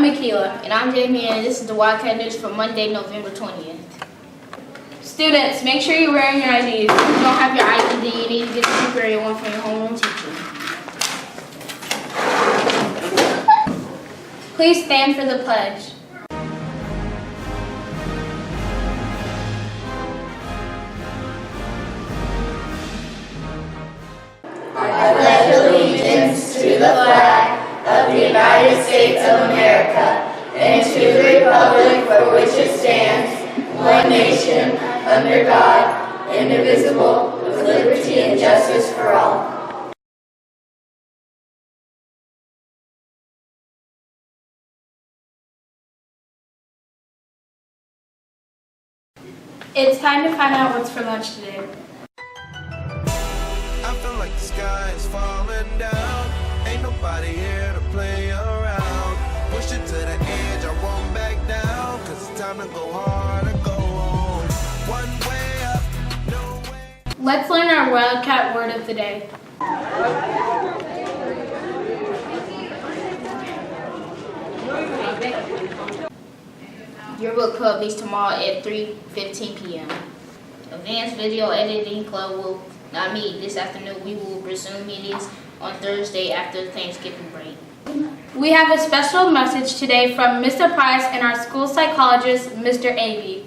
Michaela. And I'm Jamie, and this is the Wildcat News for Monday, November 20th. Students, make sure you're wearing your IDs. If you don't have your ID, then you need to get a temporary one from your homeroom teacher. Please stand for the pledge. I pledge allegiance to the flag of the United States of America and to the republic for which it stands, one nation, under God, indivisible, with liberty and justice for all. It's time to find out what's for lunch today. I feel like the sky is falling down. Ain't nobody here to play around. Push it to the edge, I won't back down. Cause it's time to go hard or go home. One way up, no way. Let's learn our Wildcat word of the day. Your book club meets tomorrow at 3:15 p.m. Advanced video editing club will not meet this afternoon. We will resume meetings on Thursday after the Thanksgiving break. We have a special message today from Mr. Price and our school psychologist, Mr. Iggy.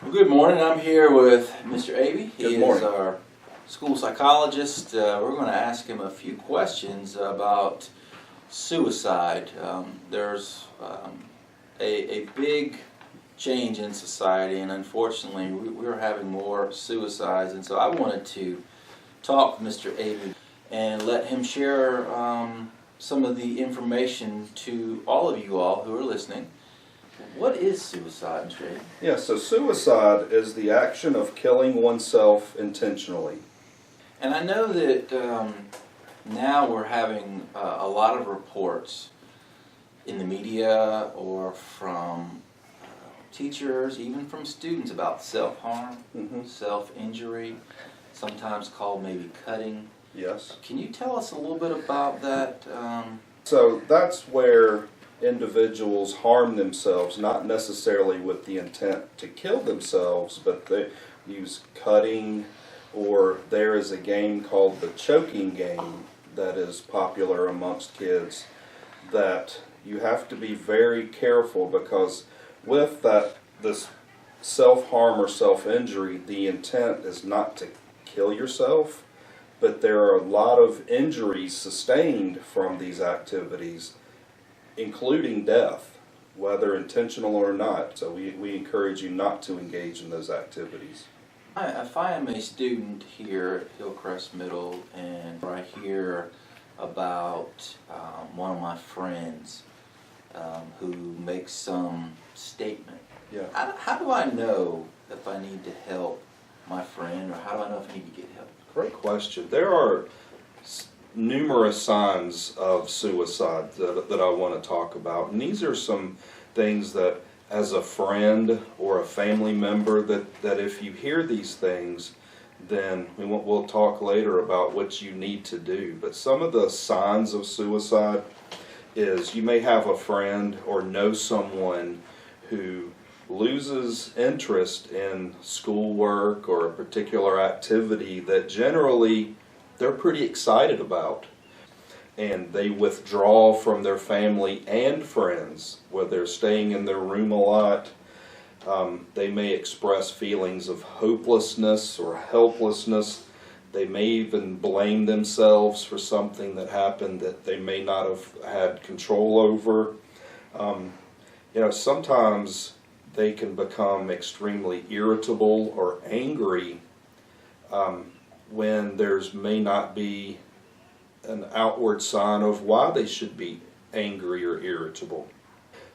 Well, good morning. I'm here with Mr. Iggy. He Good morning. is our school psychologist. We're going to ask him a few questions about suicide. There's a big change in society, and unfortunately we're having more suicides, and so I wanted to talk with Mr. Iggy and let him share some of the information to all of you all who are listening. What is suicide, Mr. Iggy? Yeah, so suicide is the action of killing oneself intentionally. And I know that now we're having a lot of reports in the media or from teachers, even from students, about self-harm, self-injury, sometimes called maybe cutting. Yes. Can you tell us a little bit about that? So that's where individuals harm themselves, not necessarily with the intent to kill themselves, but they use cutting, or there is a game called the choking game that is popular amongst kids that you have to be very careful, because with this self-harm or self-injury, the intent is not to kill yourself, but there are a lot of injuries sustained from these activities, including death, whether intentional or not. So we encourage you not to engage in those activities. If I am a student here at Hillcrest Middle and I hear about one of my friends who makes some statement, how do I know if I need to help my friend, or how do I know if I need to get help? Great question. There are numerous signs of suicide that I want to talk about, and these are some things that, as a friend or a family member, that if you hear these things, then we'll talk later about what you need to do. But some of the signs of suicide is you may have a friend or know someone who loses interest in schoolwork or a particular activity that generally they're pretty excited about, and they withdraw from their family and friends, where they're staying in their room a lot. They may express feelings of hopelessness or helplessness. They may even blame themselves for something that happened that they may not have had control over. Sometimes they can become extremely irritable or angry when there's may not be an outward sign of why they should be angry or irritable.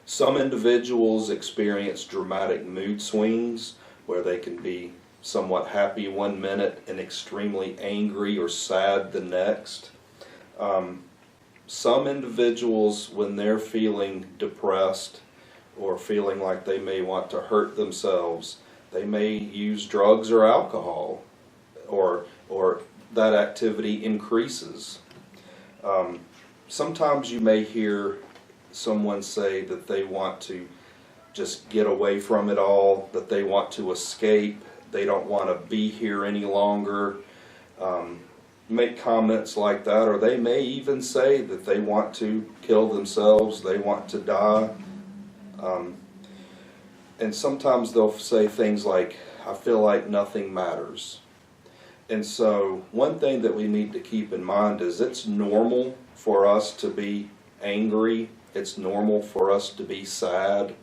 Some individuals experience dramatic mood swings where they can be somewhat happy one minute and extremely angry or sad the next. Some individuals, when they're feeling depressed or feeling like they may want to hurt themselves, they may use drugs or alcohol, or that activity increases. Sometimes you may hear someone say that they want to just get away from it all, that they want to escape, they don't want to be here any longer, make comments like that, or they may even say that they want to kill themselves, they want to die. And sometimes they'll say things like, I feel like nothing matters. And so one thing that we need to keep in mind is it's normal for us to be angry. It's normal for us to be sad.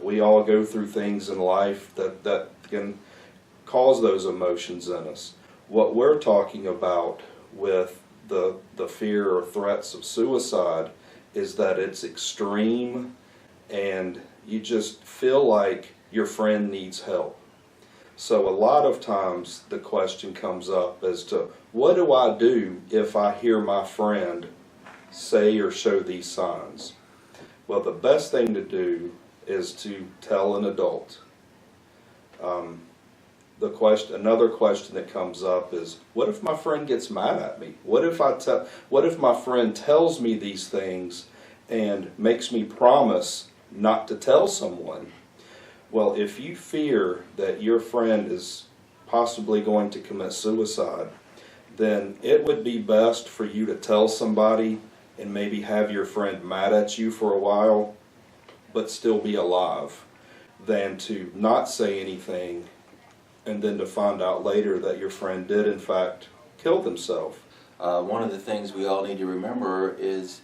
We all go through things in life that can cause those emotions in us. What we're talking about with the fear or threats of suicide is that it's extreme and you just feel like your friend needs help. So a lot of times the question comes up as to, what do I do if I hear my friend say or show these signs? Well, the best thing to do is to tell an adult. Another question that comes up is, what if my friend gets mad at me? What if my friend tells me these things and makes me promise not to tell someone? Well, if you fear that your friend is possibly going to commit suicide, then it would be best for you to tell somebody and maybe have your friend mad at you for a while, but still be alive, than to not say anything and then to find out later that your friend did in fact kill themselves. One of the things we all need to remember is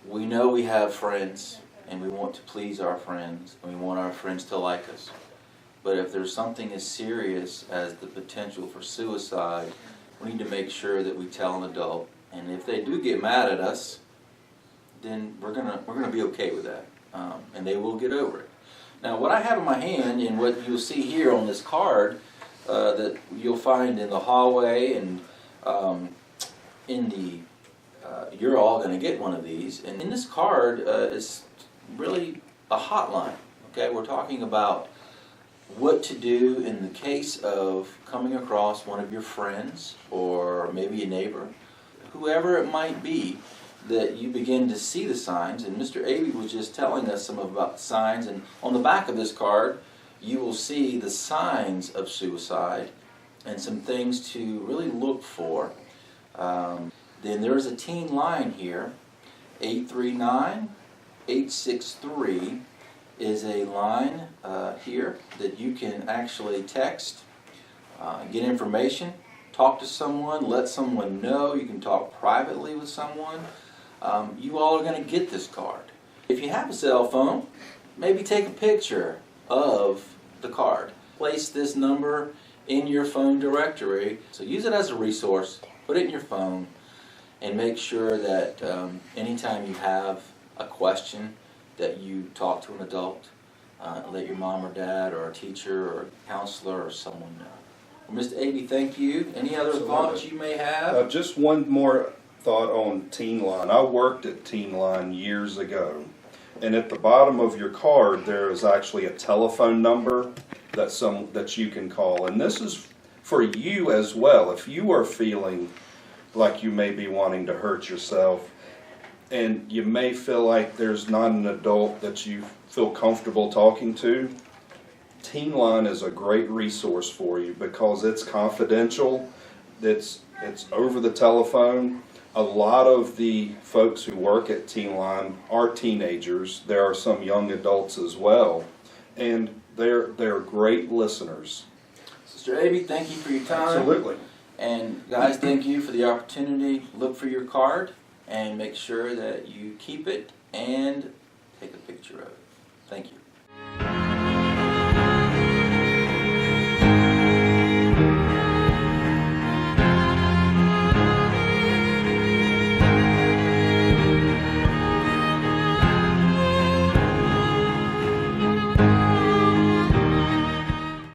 we know we have friends and we want to please our friends and we want our friends to like us. But if there's something as serious as the potential for suicide, we need to make sure that we tell an adult. And if they do get mad at us, then we're gonna be okay with that, and they will get over it. Now, what I have in my hand, and what you'll see here on this card that you'll find in the hallway and in the you're all going to get one of these. And in this card is really a hotline. Okay, we're talking about what to do in the case of coming across one of your friends or maybe a neighbor, whoever it might be, that you begin to see the signs. And Mr. Avey was just telling us some about the signs, and on the back of this card you will see the signs of suicide and some things to really look for. Then there's a teen line here. 839-863 is a line here that you can actually text, get information, talk to someone, let someone know. You can talk privately with someone. You all are going to get this card. If you have a cell phone, maybe take a picture of the card. Place this number in your phone directory. So use it as a resource, put it in your phone, and make sure that anytime you have a question that you talk to an adult, let your mom or dad or a teacher or a counselor or someone know. Well, Mr. Avey, thank you. Any other thoughts you may have? Just one more thought on Teen Line. I worked at Teen Line years ago, and at the bottom of your card there is actually a telephone number that you can call, and this is for you as well. If you are feeling like you may be wanting to hurt yourself and you may feel like there's not an adult that you feel comfortable talking to, Teen Line is a great resource for you because it's confidential, it's over the telephone. A lot of the folks who work at Teen Line are teenagers. There are some young adults as well, and they're great listeners. Sister Avey, thank you for your time. Absolutely. And guys, thank you for the opportunity. Look for your card and make sure that you keep it and take a picture of it. Thank you.